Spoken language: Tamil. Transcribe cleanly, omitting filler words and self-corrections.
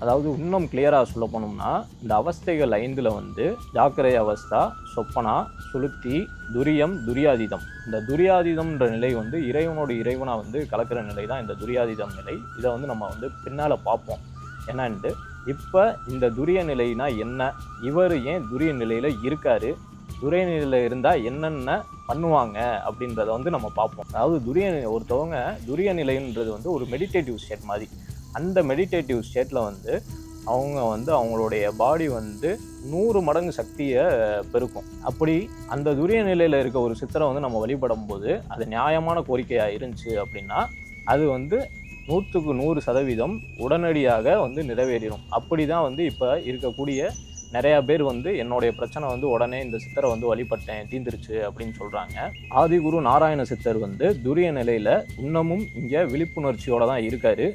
அதாவது இன்னும் கிளியராக சொல்ல போனோம்னா, இந்த அவஸ்தைகள் 5ல் வந்து ஜாக்கிரை அவஸ்தா, சொப்பனா, சுளுத்தி, துரியம், துரியாதீதம். இந்த துரியாதீதம்ன்ற நிலை வந்து இறைவனோட இறைவனா வந்து கலக்கிற நிலை தான் இந்த துரியாதீதம் நிலை. இதை வந்து நம்ம வந்து பின்னால் பார்ப்போம் என்னன்ட்டு. இப்போ இந்த துரிய நிலைனா என்ன, இவர் ஏன் துரிய நிலையில் இருக்காரு, துரிய நிலையில் இருந்தால் என்னென்ன பண்ணுவாங்க அப்படின்றத வந்து நம்ம பார்ப்போம். அதாவது ஒருத்தவங்க துரிய நிலைன்றது வந்து ஒரு மெடிடேட்டிவ் ஸ்டேட் மாதிரி. அந்த மெடிடேட்டிவ் ஸ்டேட்டில் வந்து அவங்க வந்து அவங்களுடைய பாடி வந்து 100 மடங்கு சக்தியை பெருக்கும். அப்படி அந்த துரிய நிலையில் இருக்க ஒரு சித்தரை வந்து நம்ம வழிபடும் போது அது நியாயமான கோரிக்கையாக இருந்துச்சு அப்படின்னா அது வந்து 100க்கு 100% உடனடியாக வந்து நிறைவேறிடும். அப்படி தான் வந்து இப்போ இருக்கக்கூடிய நிறையா பேர் வந்து என்னுடைய பிரச்சனை வந்து உடனே இந்த சித்தரை வந்து வழிபட்டேன் தீர்ந்துருச்சு அப்படின்னு சொல்கிறாங்க. ஆதிகுரு நாராயண சித்தர் வந்து துரிய நிலையில் இன்னமும் இங்கே விழிப்புணர்ச்சியோடு தான் இருக்கார்.